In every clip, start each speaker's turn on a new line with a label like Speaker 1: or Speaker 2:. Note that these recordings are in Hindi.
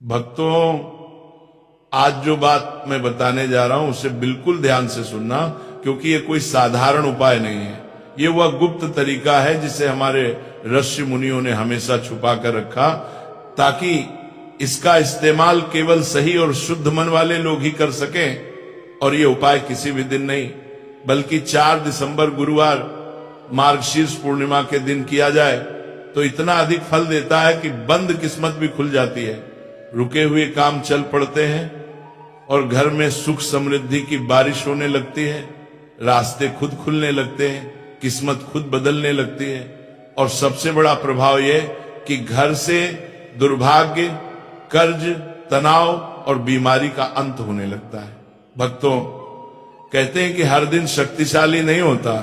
Speaker 1: भक्तों, आज जो बात मैं बताने जा रहा हूं उसे बिल्कुल ध्यान से सुनना, क्योंकि ये कोई साधारण उपाय नहीं है। ये वह गुप्त तरीका है जिसे हमारे ऋषि मुनियों ने हमेशा छुपा कर रखा, ताकि इसका इस्तेमाल केवल सही और शुद्ध मन वाले लोग ही कर सकें। और ये उपाय किसी भी दिन नहीं, बल्कि 4 दिसंबर गुरुवार मार्गशीर्ष पूर्णिमा के दिन किया जाए तो इतना अधिक फल देता है कि बंद किस्मत भी खुल जाती है, रुके हुए काम चल पड़ते हैं और घर में सुख समृद्धि की बारिश होने लगती है, रास्ते खुद खुलने लगते हैं, किस्मत खुद बदलने लगती है। और सबसे बड़ा प्रभाव यह कि घर से दुर्भाग्य, कर्ज, तनाव और बीमारी का अंत होने लगता है। भक्तों, कहते हैं कि हर दिन शक्तिशाली नहीं होता,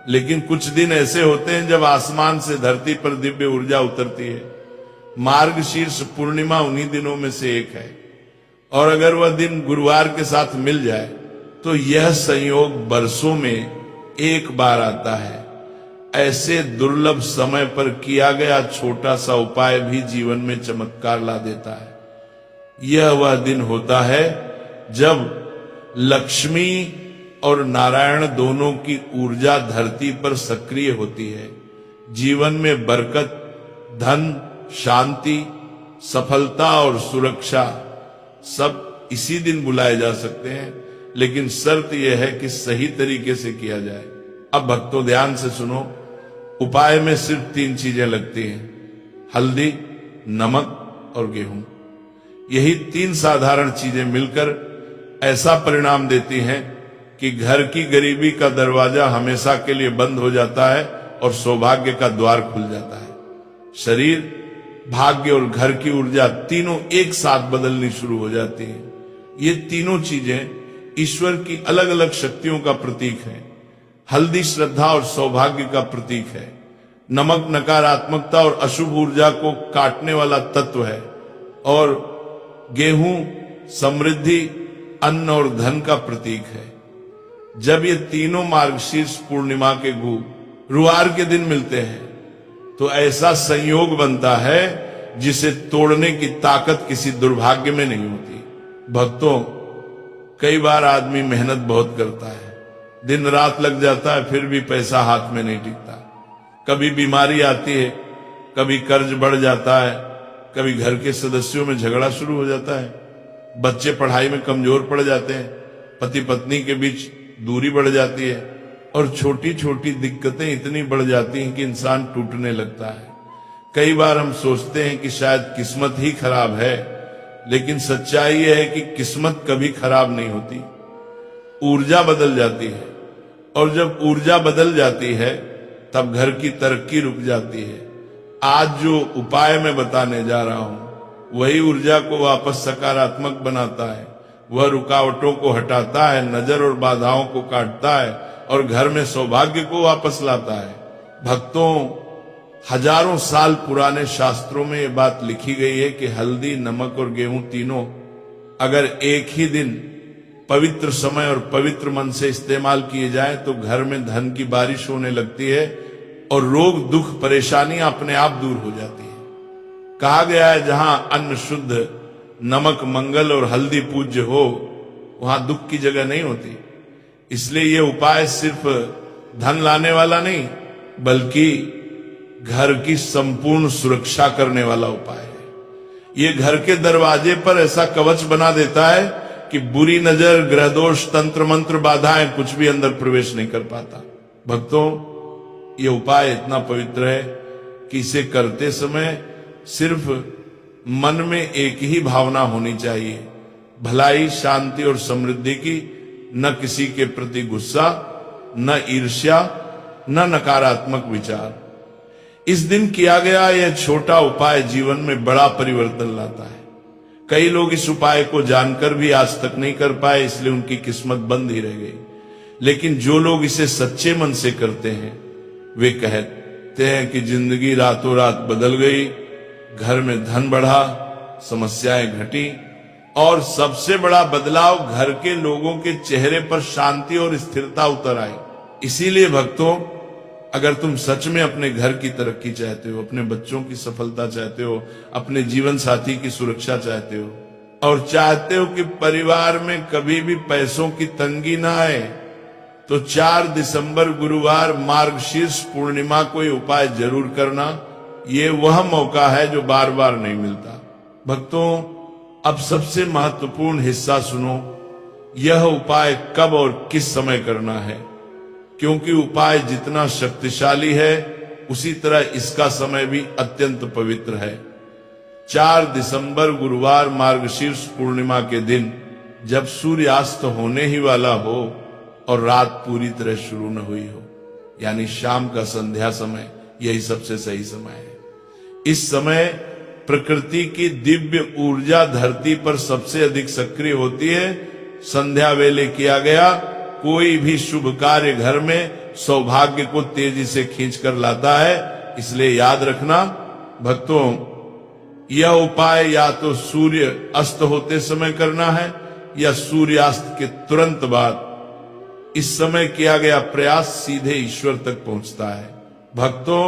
Speaker 1: लेकिन कुछ दिन ऐसे होते हैं जब आसमान से धरती पर दिव्य ऊर्जा उतरती है। मार्गशीर्ष पूर्णिमा उन्हीं दिनों में से एक है, और अगर वह दिन गुरुवार के साथ मिल जाए तो यह संयोग बरसों में एक बार आता है। ऐसे दुर्लभ समय पर किया गया छोटा सा उपाय भी जीवन में चमत्कार ला देता है। यह वह दिन होता है जब लक्ष्मी और नारायण दोनों की ऊर्जा धरती पर सक्रिय होती है। जीवन में बरकत, धन, शांति, सफलता और सुरक्षा सब इसी दिन बुलाए जा सकते हैं, लेकिन शर्त यह है कि सही तरीके से किया जाए। अब भक्तों, ध्यान से सुनो। उपाय में सिर्फ 3 चीजें लगती हैं: हल्दी, नमक और गेहूं। यही 3 साधारण चीजें मिलकर ऐसा परिणाम देती हैं कि घर की गरीबी का दरवाजा हमेशा के लिए बंद हो जाता है और सौभाग्य का द्वार खुल जाता है। शरीर, भाग्य और घर की ऊर्जा तीनों एक साथ बदलनी शुरू हो जाती है। ये तीनों चीजें ईश्वर की अलग अलग शक्तियों का प्रतीक है। हल्दी श्रद्धा और सौभाग्य का प्रतीक है। नमक नकारात्मकता और अशुभ ऊर्जा को काटने वाला तत्व है, और गेहूं समृद्धि, अन्न और धन का प्रतीक है। जब ये तीनों मार्गशीर्ष पूर्णिमा के गुरुवार के दिन मिलते हैं तो ऐसा संयोग बनता है जिसे तोड़ने की ताकत किसी दुर्भाग्य में नहीं होती। भक्तों, कई बार आदमी मेहनत बहुत करता है, दिन रात लग जाता है, फिर भी पैसा हाथ में नहीं टिकता। कभी बीमारी आती है, कभी कर्ज बढ़ जाता है, कभी घर के सदस्यों में झगड़ा शुरू हो जाता है, बच्चे पढ़ाई में कमजोर पड़ जाते हैं, पति पत्नी के बीच दूरी बढ़ जाती है, और छोटी छोटी दिक्कतें इतनी बढ़ जाती हैं कि इंसान टूटने लगता है। कई बार हम सोचते हैं कि शायद किस्मत ही खराब है, लेकिन सच्चाई यह है कि किस्मत कभी खराब नहीं होती, ऊर्जा बदल जाती है। और जब ऊर्जा बदल जाती है तब घर की तरक्की रुक जाती है। आज जो उपाय मैं बताने जा रहा हूं वही ऊर्जा को वापस सकारात्मक बनाता है। वह रुकावटों को हटाता है, नजर और बाधाओं को काटता है और घर में सौभाग्य को वापस लाता है। भक्तों, हजारों साल पुराने शास्त्रों में ये बात लिखी गई है कि हल्दी, नमक और गेहूं तीनों अगर एक ही दिन पवित्र समय और पवित्र मन से इस्तेमाल किए जाए तो घर में धन की बारिश होने लगती है और रोग, दुख, परेशानियां अपने आप दूर हो जाती है। कहा गया है, जहां अन्न शुद्ध, नमक मंगल और हल्दी पूज्य हो, वहां दुख की जगह नहीं होती। इसलिए यह उपाय सिर्फ धन लाने वाला नहीं, बल्कि घर की संपूर्ण सुरक्षा करने वाला उपाय है। ये घर के दरवाजे पर ऐसा कवच बना देता है कि बुरी नजर, ग्रह दोष, तंत्र मंत्र, बाधाएं कुछ भी अंदर प्रवेश नहीं कर पाता। भक्तों, ये उपाय इतना पवित्र है कि इसे करते समय सिर्फ मन में एक ही भावना होनी चाहिए: भलाई, शांति और समृद्धि की। न किसी के प्रति गुस्सा, न ईर्ष्या, न नकारात्मक विचार। इस दिन किया गया यह छोटा उपाय जीवन में बड़ा परिवर्तन लाता है। कई लोग इस उपाय को जानकर भी आज तक नहीं कर पाए, इसलिए उनकी किस्मत बंद ही रह गई। लेकिन जो लोग इसे सच्चे मन से करते हैं वे कहते हैं कि जिंदगी रातों रात बदल गई, घर में धन बढ़ा, समस्याएं घटी और सबसे बड़ा बदलाव, घर के लोगों के चेहरे पर शांति और स्थिरता उतर आई। इसीलिए भक्तों, अगर तुम सच में अपने घर की तरक्की चाहते हो, अपने बच्चों की सफलता चाहते हो, अपने जीवन साथी की सुरक्षा चाहते हो और चाहते हो कि परिवार में कभी भी पैसों की तंगी ना आए, तो 4 दिसंबर गुरुवार मार्गशीर्ष पूर्णिमा को ये उपाय जरूर करना। ये वह मौका है जो बार बार नहीं मिलता। भक्तों, अब सबसे महत्वपूर्ण हिस्सा सुनो। यह उपाय कब और किस समय करना है, क्योंकि उपाय जितना शक्तिशाली है उसी तरह इसका समय भी अत्यंत पवित्र है। 4 दिसंबर गुरुवार मार्गशीर्ष पूर्णिमा के दिन, जब सूर्यास्त होने ही वाला हो और रात पूरी तरह शुरू न हुई हो, यानी शाम का संध्या समय, यही सबसे सही समय है। इस समय प्रकृति की दिव्य ऊर्जा धरती पर सबसे अधिक सक्रिय होती है। संध्या वेले किया गया कोई भी शुभ कार्य घर में सौभाग्य को तेजी से खींचकर लाता है। इसलिए याद रखना भक्तों, यह उपाय या तो सूर्य अस्त होते समय करना है या सूर्यास्त के तुरंत बाद। इस समय किया गया प्रयास सीधे ईश्वर तक पहुंचता है। भक्तों,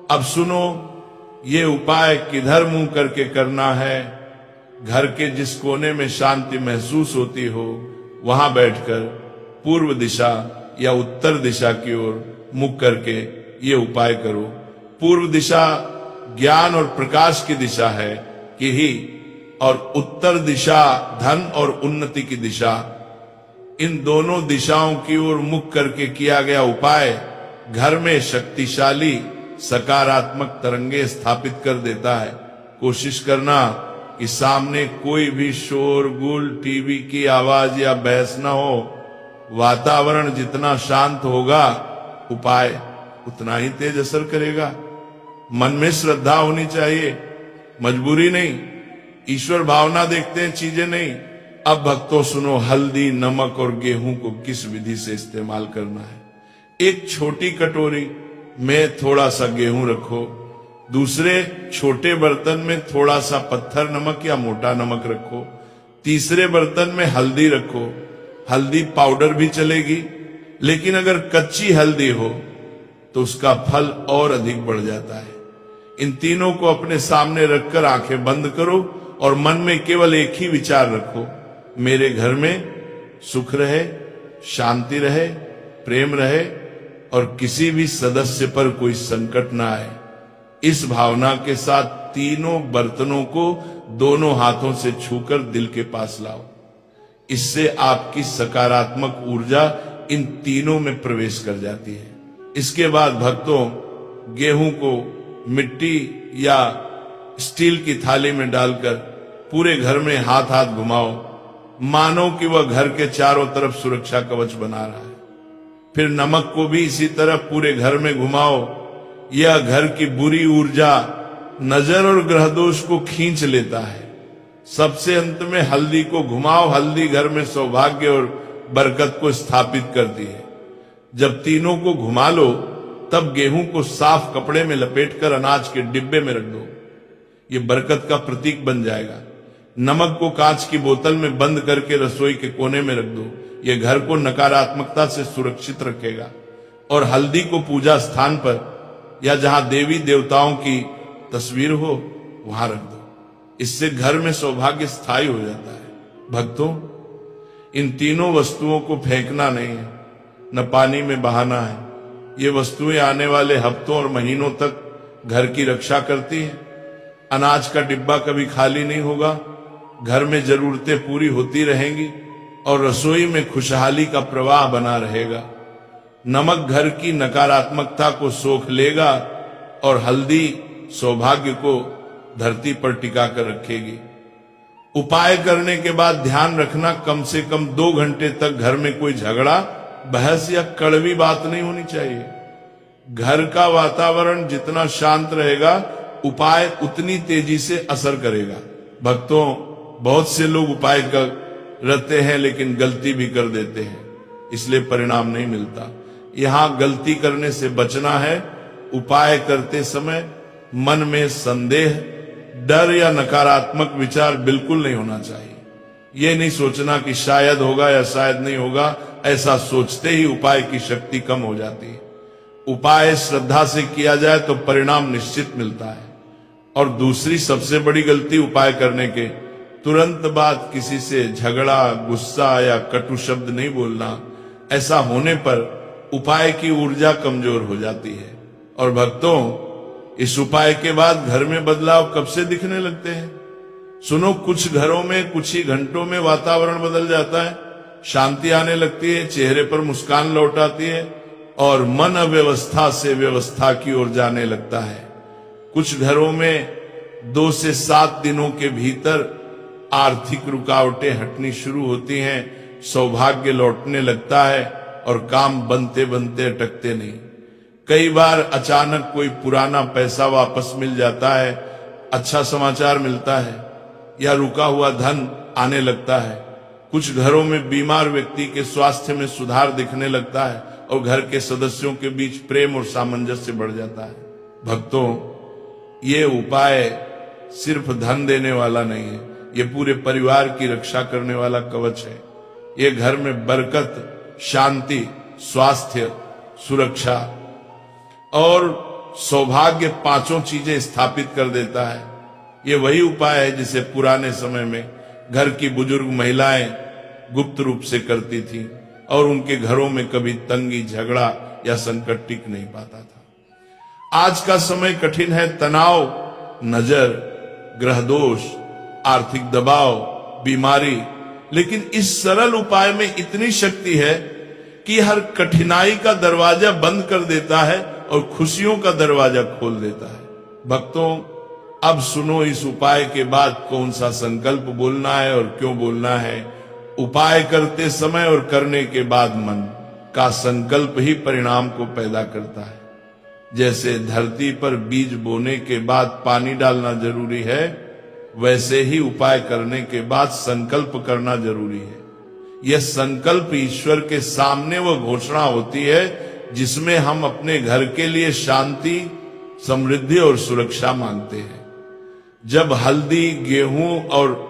Speaker 1: अब सुनो, ये उपाय किधर मुंह करके करना है। घर के जिस कोने में शांति महसूस होती हो, वहां बैठकर पूर्व दिशा या उत्तर दिशा की ओर मुख करके ये उपाय करो। पूर्व दिशा ज्ञान और प्रकाश की दिशा है कि ही, और उत्तर दिशा धन और उन्नति की दिशा। इन दोनों दिशाओं की ओर मुख करके किया गया उपाय घर में शक्तिशाली सकारात्मक तरंगे स्थापित कर देता है। कोशिश करना कि सामने कोई भी शोरगुल, टीवी की आवाज या बहस न हो। वातावरण जितना शांत होगा, उपाय उतना ही तेज असर करेगा। मन में श्रद्धा होनी चाहिए, मजबूरी नहीं। ईश्वर भावना देखते हैं, चीजें नहीं। अब भक्तों सुनो, हल्दी, नमक और गेहूं को किस विधि से इस्तेमाल करना है। एक छोटी कटोरी में थोड़ा सा गेहूं रखो, दूसरे छोटे बर्तन में थोड़ा सा पत्थर नमक या मोटा नमक रखो, तीसरे बर्तन में हल्दी रखो। हल्दी पाउडर भी चलेगी, लेकिन अगर कच्ची हल्दी हो तो उसका फल और अधिक बढ़ जाता है। इन तीनों को अपने सामने रखकर आंखें बंद करो और मन में केवल एक ही विचार रखो, मेरे घर में सुख रहे, शांति रहे, प्रेम रहे और किसी भी सदस्य पर कोई संकट ना आए। इस भावना के साथ तीनों बर्तनों को दोनों हाथों से छूकर दिल के पास लाओ। इससे आपकी सकारात्मक ऊर्जा इन तीनों में प्रवेश कर जाती है। इसके बाद भक्तों, गेहूं को मिट्टी या स्टील की थाली में डालकर पूरे घर में हाथ हाथ घुमाओ, मानो कि वह घर के चारों तरफ सुरक्षा कवच बना रहा है। फिर नमक को भी इसी तरह पूरे घर में घुमाओ। यह घर की बुरी ऊर्जा, नजर और ग्रह दोष को खींच लेता है। सबसे अंत में हल्दी को घुमाओ। हल्दी घर में सौभाग्य और बरकत को स्थापित करती है। जब तीनों को घुमा लो, तब गेहूं को साफ कपड़े में लपेटकर अनाज के डिब्बे में रख दो। ये बरकत का प्रतीक बन जाएगा। नमक को कांच की बोतल में बंद करके रसोई के कोने में रख दो। ये घर को नकारात्मकता से सुरक्षित रखेगा। और हल्दी को पूजा स्थान पर या जहां देवी देवताओं की तस्वीर हो, वहां रख दो। इससे घर में सौभाग्य स्थायी हो जाता है। भक्तों, इन तीनों वस्तुओं को फेंकना नहीं है, न पानी में बहाना है। ये वस्तुएं आने वाले हफ्तों और महीनों तक घर की रक्षा करती हैं। अनाज का डिब्बा कभी खाली नहीं होगा। घर में जरूरतें पूरी होती रहेंगी और रसोई में खुशहाली का प्रवाह बना रहेगा। नमक घर की नकारात्मकता को सोख लेगा और हल्दी सौभाग्य को धरती पर टिका कर रखेगी। उपाय करने के बाद ध्यान रखना, कम से कम 2 घंटे तक घर में कोई झगड़ा, बहस या कड़वी बात नहीं होनी चाहिए। घर का वातावरण जितना शांत रहेगा, उपाय उतनी तेजी से असर करेगा। भक्तों, बहुत से लोग उपाय करते हैं लेकिन गलती भी कर देते हैं, इसलिए परिणाम नहीं मिलता। यहां गलती करने से बचना है। उपाय करते समय मन में संदेह, डर या नकारात्मक विचार बिल्कुल नहीं होना चाहिए। यह नहीं सोचना कि शायद होगा या शायद नहीं होगा। ऐसा सोचते ही उपाय की शक्ति कम हो जाती है। उपाय श्रद्धा से किया जाए तो परिणाम निश्चित मिलता है। और दूसरी सबसे बड़ी गलती उपाय करने के तुरंत बाद किसी से झगड़ा, गुस्सा या कटु शब्द नहीं बोलना। ऐसा होने पर उपाय की ऊर्जा कमजोर हो जाती है। और भक्तों, इस उपाय के बाद घर में बदलाव कब से दिखने लगते हैं? सुनो, कुछ घरों में कुछ ही घंटों में वातावरण बदल जाता है, शांति आने लगती है, चेहरे पर मुस्कान लौट आती है और मन अव्यवस्था से व्यवस्था की ओर जाने लगता है। कुछ घरों में 2 से 7 दिनों के भीतर आर्थिक रुकावटें हटनी शुरू होती हैं, सौभाग्य लौटने लगता है और काम बनते बनते अटकते नहीं। कई बार अचानक कोई पुराना पैसा वापस मिल जाता है, अच्छा समाचार मिलता है या रुका हुआ धन आने लगता है। कुछ घरों में बीमार व्यक्ति के स्वास्थ्य में सुधार दिखने लगता है और घर के सदस्यों के बीच प्रेम और सामंजस्य बढ़ जाता है। भक्तों, ये उपाय सिर्फ धन देने वाला नहीं है, ये पूरे परिवार की रक्षा करने वाला कवच है। ये घर में बरकत, शांति, स्वास्थ्य, सुरक्षा और सौभाग्य 5 चीजें स्थापित कर देता है। ये वही उपाय है जिसे पुराने समय में घर की बुजुर्ग महिलाएं गुप्त रूप से करती थीं और उनके घरों में कभी तंगी, झगड़ा या संकट टिक नहीं पाता था। आज का समय कठिन है, तनाव, नजर, ग्रह दोष, आर्थिक दबाव, बीमारी, लेकिन इस सरल उपाय में इतनी शक्ति है कि हर कठिनाई का दरवाजा बंद कर देता है और खुशियों का दरवाजा खोल देता है। भक्तों, अब सुनो इस उपाय के बाद कौन सा संकल्प बोलना है और क्यों बोलना है। उपाय करते समय और करने के बाद मन का संकल्प ही परिणाम को पैदा करता है। जैसे धरती पर बीज बोने के बाद पानी डालना जरूरी है, वैसे ही उपाय करने के बाद संकल्प करना जरूरी है। यह संकल्प ईश्वर के सामने वह घोषणा होती है जिसमें हम अपने घर के लिए शांति, समृद्धि और सुरक्षा मांगते हैं। जब हल्दी, गेहूं और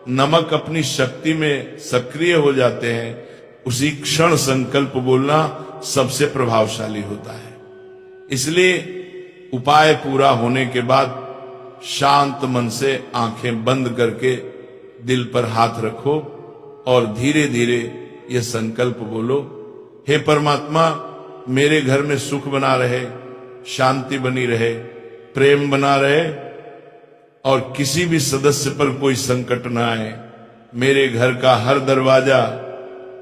Speaker 1: नमक अपनी शक्ति में सक्रिय हो जाते हैं, उसी क्षण संकल्प बोलना सबसे प्रभावशाली होता है। इसलिए उपाय पूरा होने के बाद शांत मन से आंखें बंद करके दिल पर हाथ रखो और धीरे धीरे यह संकल्प बोलो, हे परमात्मा, मेरे घर में सुख बना रहे, शांति बनी रहे, प्रेम बना रहे और किसी भी सदस्य पर कोई संकट न आए। मेरे घर का हर दरवाजा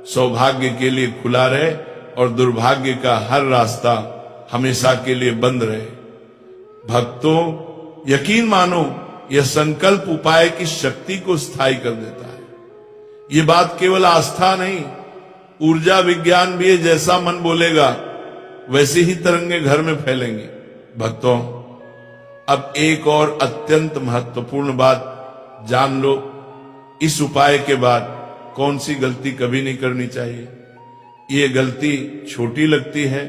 Speaker 1: सौभाग्य के लिए खुला रहे और दुर्भाग्य का हर रास्ता हमेशा के लिए बंद रहे। भक्तों, यकीन मानो, यह संकल्प उपाय की शक्ति को स्थायी कर देता है। ये बात केवल आस्था नहीं, ऊर्जा विज्ञान भी है। जैसा मन बोलेगा वैसे ही तरंगे घर में फैलेंगी। भक्तों, अब एक और अत्यंत महत्वपूर्ण बात जान लो, इस उपाय के बाद कौन सी गलती कभी नहीं करनी चाहिए। ये गलती छोटी लगती है,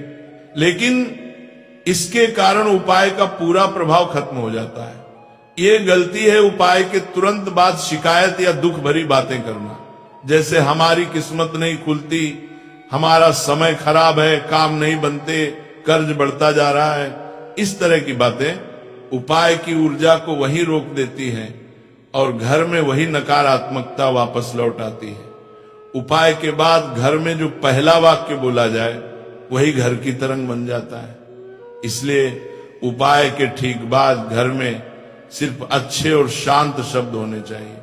Speaker 1: लेकिन इसके कारण उपाय का पूरा प्रभाव खत्म हो जाता है। ये गलती है उपाय के तुरंत बाद शिकायत या दुख भरी बातें करना, जैसे हमारी किस्मत नहीं खुलती, हमारा समय खराब है, काम नहीं बनते, कर्ज बढ़ता जा रहा है। इस तरह की बातें उपाय की ऊर्जा को वहीं रोक देती हैं और घर में वही नकारात्मकता वापस लौट आती है। उपाय के बाद घर में जो पहला वाक्य बोला जाए वही घर की तरंग बन जाता है। इसलिए उपाय के ठीक बाद घर में सिर्फ अच्छे और शांत शब्द होने चाहिए।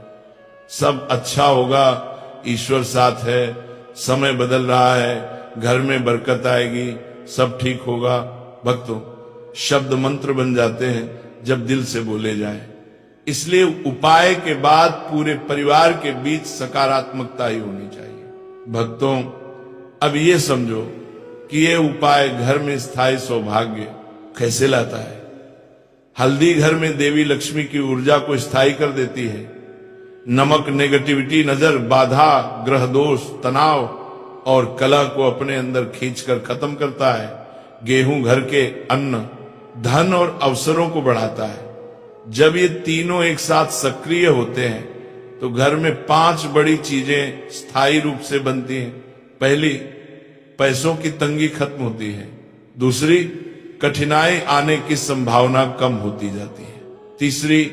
Speaker 1: सब अच्छा होगा, ईश्वर साथ है, समय बदल रहा है, घर में बरकत आएगी, सब ठीक होगा। भक्तों, शब्द मंत्र बन जाते हैं जब दिल से बोले जाएं। इसलिए उपाय के बाद पूरे परिवार के बीच सकारात्मकता ही होनी चाहिए। भक्तों, अब ये समझो कि ये उपाय घर में स्थायी सौभाग्य कैसे लाता है। हल्दी घर में देवी लक्ष्मी की ऊर्जा को स्थायी कर देती है। नमक नेगेटिविटी, नजर, बाधा, ग्रह दोष, तनाव और कलह को अपने अंदर खींचकर खत्म करता है। गेहूं घर के अन्न, धन और अवसरों को बढ़ाता है। जब ये तीनों एक साथ सक्रिय होते हैं तो घर में 5 बड़ी चीजें स्थायी रूप से बनती हैं। पहली, पैसों की तंगी खत्म होती है। दूसरी, कठिनाई आने की संभावना कम होती जाती है। तीसरी,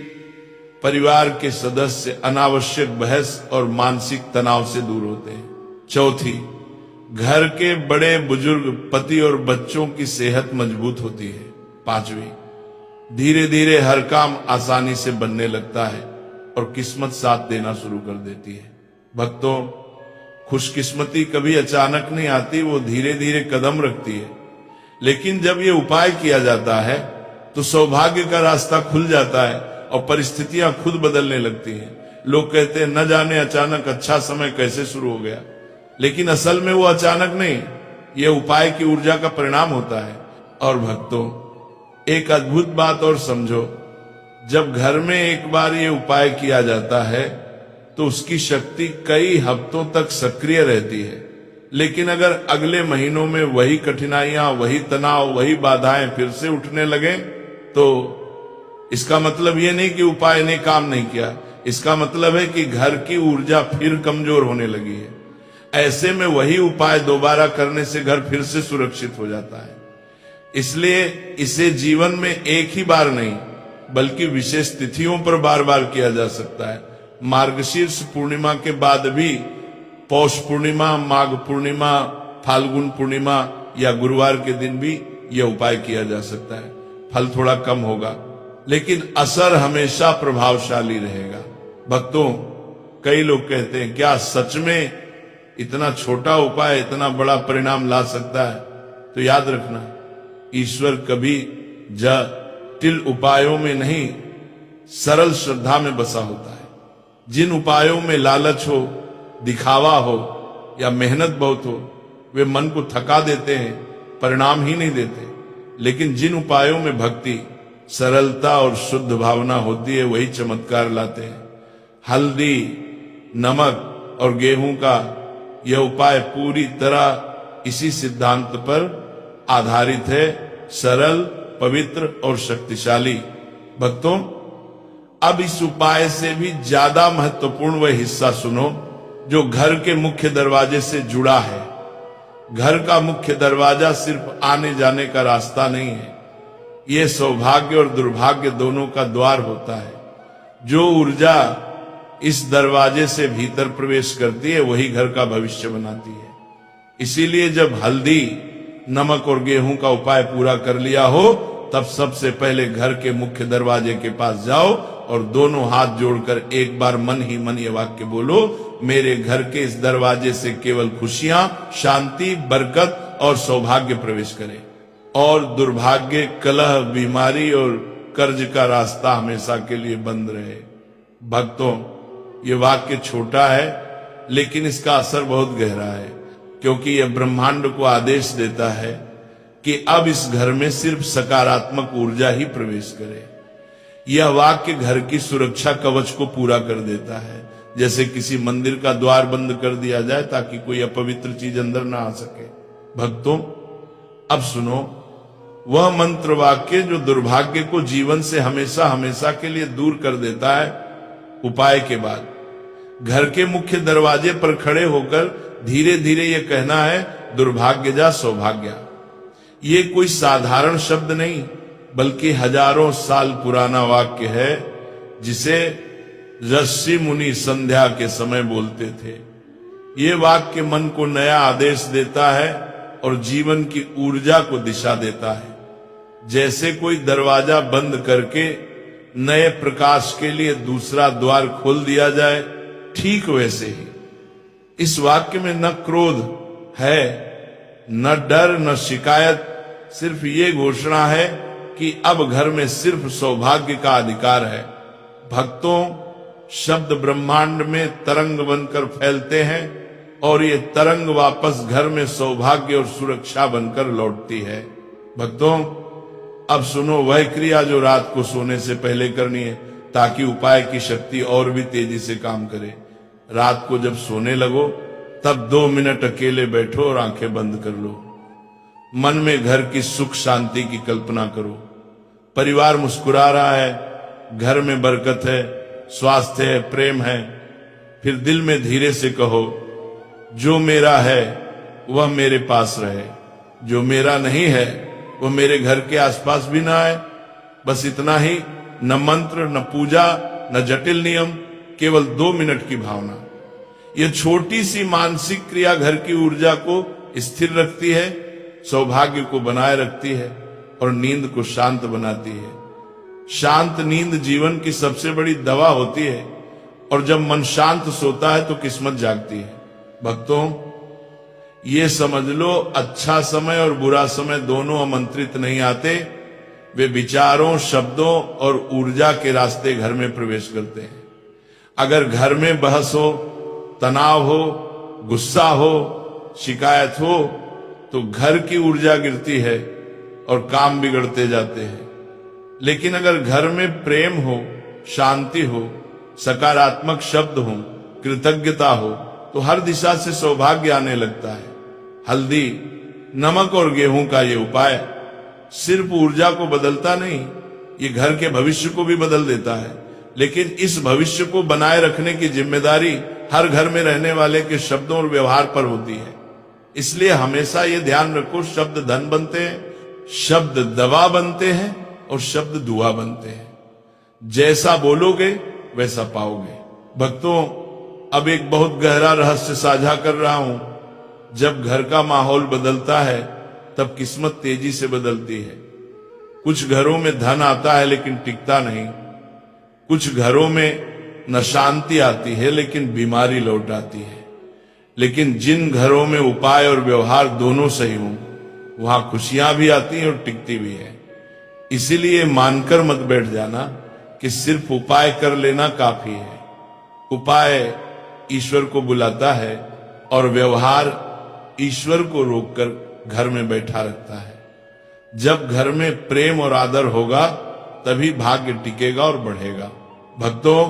Speaker 1: परिवार के सदस्य अनावश्यक बहस और मानसिक तनाव से दूर होते हैं। चौथी, घर के बड़े बुजुर्ग, पति और बच्चों की सेहत मजबूत होती है। पांचवी, धीरे धीरे हर काम आसानी से बनने लगता है और किस्मत साथ देना शुरू कर देती है। भक्तों, खुशकिस्मती कभी अचानक नहीं आती, वो धीरे धीरे कदम रखती है। लेकिन जब ये उपाय किया जाता है तो सौभाग्य का रास्ता खुल जाता है और परिस्थितियां खुद बदलने लगती हैं। लोग कहते हैं न जाने अचानक अच्छा समय कैसे शुरू हो गया, लेकिन असल में वो अचानक नहीं, ये उपाय की ऊर्जा का परिणाम होता है। और भक्तों, एक अद्भुत बात और समझो, जब घर में एक बार ये उपाय किया जाता है तो उसकी शक्ति कई हफ्तों तक सक्रिय रहती है। लेकिन अगर अगले महीनों में वही कठिनाइयां, वही तनाव, वही बाधाएं फिर से उठने लगे तो इसका मतलब ये नहीं कि उपाय ने काम नहीं किया, इसका मतलब है कि घर की ऊर्जा फिर कमजोर होने लगी है। ऐसे में वही उपाय दोबारा करने से घर फिर से सुरक्षित हो जाता है। इसलिए इसे जीवन में एक ही बार नहीं बल्कि विशेष तिथियों पर बार बार किया जा सकता है। मार्गशीर्ष पूर्णिमा के बाद भी पौष पूर्णिमा, माघ पूर्णिमा, फाल्गुन पूर्णिमा या गुरुवार के दिन भी यह उपाय किया जा सकता है। फल थोड़ा कम होगा लेकिन असर हमेशा प्रभावशाली रहेगा। भक्तों, कई लोग कहते हैं क्या सच में इतना छोटा उपाय इतना बड़ा परिणाम ला सकता है? तो याद रखना, ईश्वर कभी जटिल उपायों में नहीं, सरल श्रद्धा में बसा होता है। जिन उपायों में लालच हो, दिखावा हो या मेहनत बहुत हो, वे मन को थका देते हैं, परिणाम ही नहीं देते। लेकिन जिन उपायों में भक्ति, सरलता और शुद्ध भावना होती है, वही चमत्कार लाते हैं। हल्दी, नमक और गेहूं का यह उपाय पूरी तरह इसी सिद्धांत पर आधारित है, सरल, पवित्र और शक्तिशाली। भक्तों, अब इस उपाय से भी ज्यादा महत्वपूर्ण वह हिस्सा सुनो जो घर के मुख्य दरवाजे से जुड़ा है। घर का मुख्य दरवाजा सिर्फ आने जाने का रास्ता नहीं है, यह सौभाग्य और दुर्भाग्य दोनों का द्वार होता है। जो ऊर्जा इस दरवाजे से भीतर प्रवेश करती है वही घर का भविष्य बनाती है। इसीलिए जब हल्दी, नमक और गेहूं का उपाय पूरा कर लिया हो तब सबसे पहले घर के मुख्य दरवाजे के पास जाओ और दोनों हाथ जोड़कर एक बार मन ही मन ये वाक्य बोलो, मेरे घर के इस दरवाजे से केवल खुशियां, शांति, बरकत और सौभाग्य प्रवेश करे और दुर्भाग्य, कलह, बीमारी और कर्ज का रास्ता हमेशा के लिए बंद रहे। भक्तों, ये वाक्य छोटा है लेकिन इसका असर बहुत गहरा है, क्योंकि यह ब्रह्मांड को आदेश देता है कि अब इस घर में सिर्फ सकारात्मक ऊर्जा ही प्रवेश करे। यह वाक्य घर की सुरक्षा कवच को पूरा कर देता है, जैसे किसी मंदिर का द्वार बंद कर दिया जाए ताकि कोई अपवित्र चीज अंदर ना आ सके। भक्तों, अब सुनो वह मंत्र वाक्य जो दुर्भाग्य को जीवन से हमेशा हमेशा के लिए दूर कर देता है। उपाय के बाद घर के मुख्य दरवाजे पर खड़े होकर धीरे धीरे यह कहना है, दुर्भाग्य जा सौभाग्य। ये कोई साधारण शब्द नहीं बल्कि हजारों साल पुराना वाक्य है जिसे ऋषि मुनि संध्या के समय बोलते थे। ये वाक्य मन को नया आदेश देता है और जीवन की ऊर्जा को दिशा देता है। जैसे कोई दरवाजा बंद करके नए प्रकाश के लिए दूसरा द्वार खोल दिया जाए, ठीक वैसे ही इस वाक्य में न क्रोध है, न डर, न शिकायत, सिर्फ ये घोषणा है कि अब घर में सिर्फ सौभाग्य का अधिकार है। भक्तों, शब्द ब्रह्मांड में तरंग बनकर फैलते हैं और ये तरंग वापस घर में सौभाग्य और सुरक्षा बनकर लौटती है। भक्तों, अब सुनो वह क्रिया जो रात को सोने से पहले करनी है ताकि उपाय की शक्ति और भी तेजी से काम करे। रात को जब सोने लगो तब 2 मिनट अकेले बैठो और आंखें बंद कर लो। मन में घर की सुख शांति की कल्पना करो। परिवार मुस्कुरा रहा है, घर में बरकत है, स्वास्थ्य है, प्रेम है। फिर दिल में धीरे से कहो, जो मेरा है वह मेरे पास रहे, जो मेरा नहीं है वो मेरे घर के आसपास भी ना आए। बस इतना ही, न मंत्र, न पूजा, न जटिल नियम, केवल 2 मिनट की भावना। यह छोटी सी मानसिक क्रिया घर की ऊर्जा को स्थिर रखती है, सौभाग्य को बनाए रखती है और नींद को शांत बनाती है। शांत नींद जीवन की सबसे बड़ी दवा होती है और जब मन शांत सोता है तो किस्मत जागती है। भक्तों, ये समझ लो, अच्छा समय और बुरा समय दोनों आमंत्रित नहीं आते, वे विचारों, शब्दों और ऊर्जा के रास्ते घर में प्रवेश करते हैं। अगर घर में बहस हो, तनाव हो, गुस्सा हो, शिकायत हो, तो घर की ऊर्जा गिरती है और काम बिगड़ते जाते हैं। लेकिन अगर घर में प्रेम हो, शांति हो, सकारात्मक शब्द हो, कृतज्ञता हो, तो हर दिशा से सौभाग्य आने लगता है। हल्दी, नमक और गेहूं का ये उपाय सिर्फ ऊर्जा को बदलता नहीं, ये घर के भविष्य को भी बदल देता है। लेकिन इस भविष्य को बनाए रखने की जिम्मेदारी हर घर में रहने वाले के शब्दों और व्यवहार पर होती है। इसलिए हमेशा ये ध्यान रखो, शब्द धन बनते हैं, शब्द दवा बनते हैं और शब्द दुआ बनते हैं। जैसा बोलोगे वैसा पाओगे। भक्तों, अब एक बहुत गहरा रहस्य साझा कर रहा हूं। जब घर का माहौल बदलता है तब किस्मत तेजी से बदलती है। कुछ घरों में धन आता है लेकिन टिकता नहीं। कुछ घरों में न शांति आती है लेकिन बीमारी लौट आती है। लेकिन जिन घरों में उपाय और व्यवहार दोनों सही हों, वहां खुशियां भी आती हैं और टिकती भी है। इसीलिए मानकर मत बैठ जाना कि सिर्फ उपाय कर लेना काफी है। उपाय ईश्वर को बुलाता है और व्यवहार ईश्वर को रोककर घर में बैठा रखता है। जब घर में प्रेम और आदर होगा तभी भाग्य टिकेगा और बढ़ेगा। भक्तों,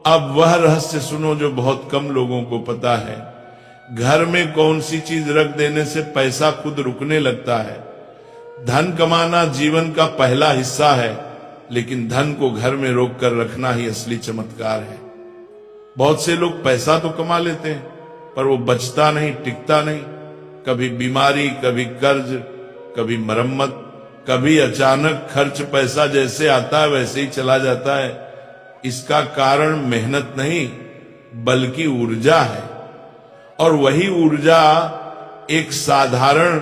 Speaker 1: अब वह रहस्य सुनो जो बहुत कम लोगों को पता है। घर में कौन सी चीज रख देने से पैसा खुद रुकने लगता है। धन कमाना जीवन का पहला हिस्सा है, लेकिन धन को घर में रोक कर रखना ही असली चमत्कार है। बहुत से लोग पैसा तो कमा लेते हैं पर वो बचता नहीं, टिकता नहीं। कभी बीमारी, कभी कर्ज, कभी मरम्मत, कभी अचानक खर्च। पैसा जैसे आता है वैसे ही चला जाता है। इसका कारण मेहनत नहीं बल्कि ऊर्जा है। और वही ऊर्जा एक साधारण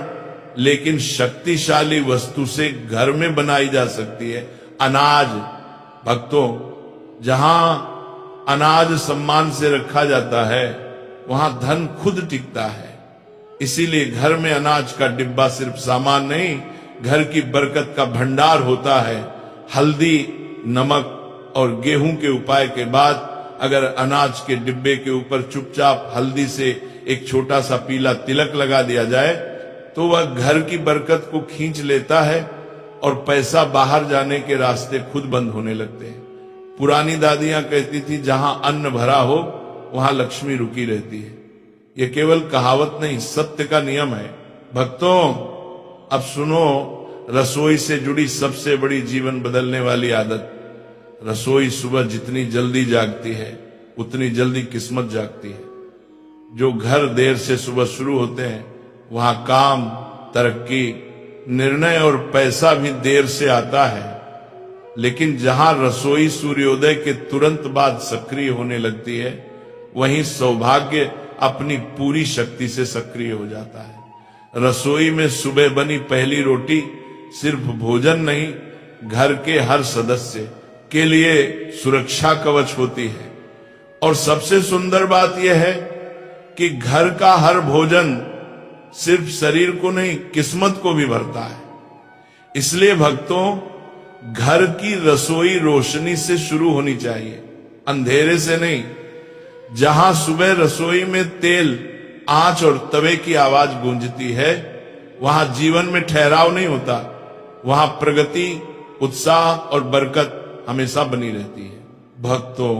Speaker 1: लेकिन शक्तिशाली वस्तु से घर में बनाई जा सकती है, अनाज। भक्तों, जहां अनाज सम्मान से रखा जाता है वहां धन खुद टिकता है। इसीलिए घर में अनाज का डिब्बा सिर्फ सामान नहीं, घर की बरकत का भंडार होता है। हल्दी, नमक और गेहूं के उपाय के बाद अगर अनाज के डिब्बे के ऊपर चुपचाप हल्दी से एक छोटा सा पीला तिलक लगा दिया जाए तो वह घर की बरकत को खींच लेता है और पैसा बाहर जाने के रास्ते खुद बंद होने लगते हैं। पुरानी दादियां कहती थी, जहां अन्न भरा हो वहां लक्ष्मी रुकी रहती है। यह केवल कहावत नहीं, सत्य का नियम है। भक्तों, अब सुनो रसोई से जुड़ी सबसे बड़ी जीवन बदलने वाली आदत। रसोई सुबह जितनी जल्दी जागती है उतनी जल्दी किस्मत जागती है। जो घर देर से सुबह शुरू होते हैं वहां काम, तरक्की, निर्णय और पैसा भी देर से आता है। लेकिन जहां रसोई सूर्योदय के तुरंत बाद सक्रिय होने लगती है वहीं सौभाग्य अपनी पूरी शक्ति से सक्रिय हो जाता है। रसोई में सुबह बनी पहली रोटी सिर्फ भोजन नहीं, घर के हर सदस्य के लिए सुरक्षा कवच होती है। और सबसे सुंदर बात यह है कि घर का हर भोजन सिर्फ शरीर को नहीं, किस्मत को भी भरता है। इसलिए भक्तों, घर की रसोई रोशनी से शुरू होनी चाहिए, अंधेरे से नहीं। जहां सुबह रसोई में तेल, आंच और तवे की आवाज गूंजती है वहां जीवन में ठहराव नहीं होता, वहां प्रगति, उत्साह और बरकत हमेशा बनी रहती है। भक्तों,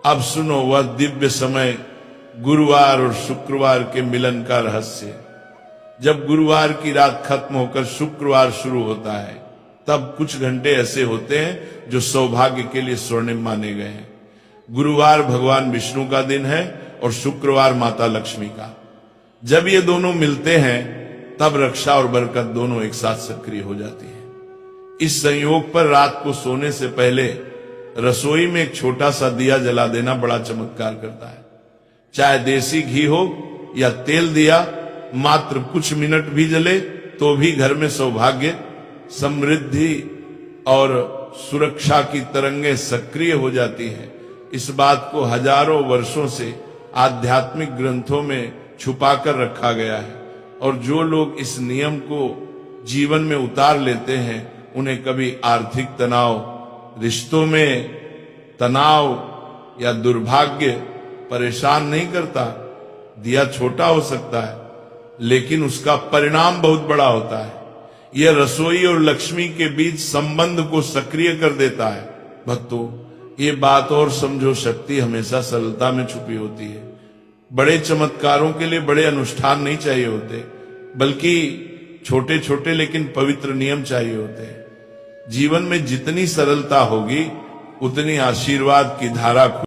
Speaker 1: अब सुनो वह दिव्य समय, गुरुवार और शुक्रवार के मिलन का रहस्य। जब गुरुवार की रात खत्म होकर शुक्रवार शुरू होता है तब कुछ घंटे ऐसे होते हैं जो सौभाग्य के लिए स्वर्णिम माने गए हैं। गुरुवार भगवान विष्णु का दिन है और शुक्रवार माता लक्ष्मी का। जब ये दोनों मिलते हैं तब रक्षा और बरकत दोनों एक साथ सक्रिय हो जाती है। इस संयोग पर रात को सोने से पहले रसोई में एक छोटा सा दिया जला देना बड़ा चमत्कार करता है। चाहे देसी घी हो या तेल दिया, मात्र कुछ मिनट भी जले तो भी घर में सौभाग्य, समृद्धि और सुरक्षा की तरंगें सक्रिय हो जाती हैं। इस बात को हजारों वर्षों से आध्यात्मिक ग्रंथों में छुपाकर रखा गया है और जो लोग इस नियम को जीवन में उतार लेते हैं उन्हें कभी आर्थिक तनाव, रिश्तों में तनाव या दुर्भाग्य परेशान नहीं करता। दिया छोटा हो सकता है लेकिन उसका परिणाम बहुत बड़ा होता है। यह रसोई और लक्ष्मी के बीच संबंध को सक्रिय कर देता है। भक्तों, ये बात और समझो, शक्ति हमेशा सरलता में छुपी होती है। बड़े चमत्कारों के लिए बड़े अनुष्ठान नहीं चाहिए होते, बल्कि छोटे छोटे लेकिन पवित्र नियम चाहिए होते हैं। जीवन में जितनी सरलता होगी उतनी आशीर्वाद की धारा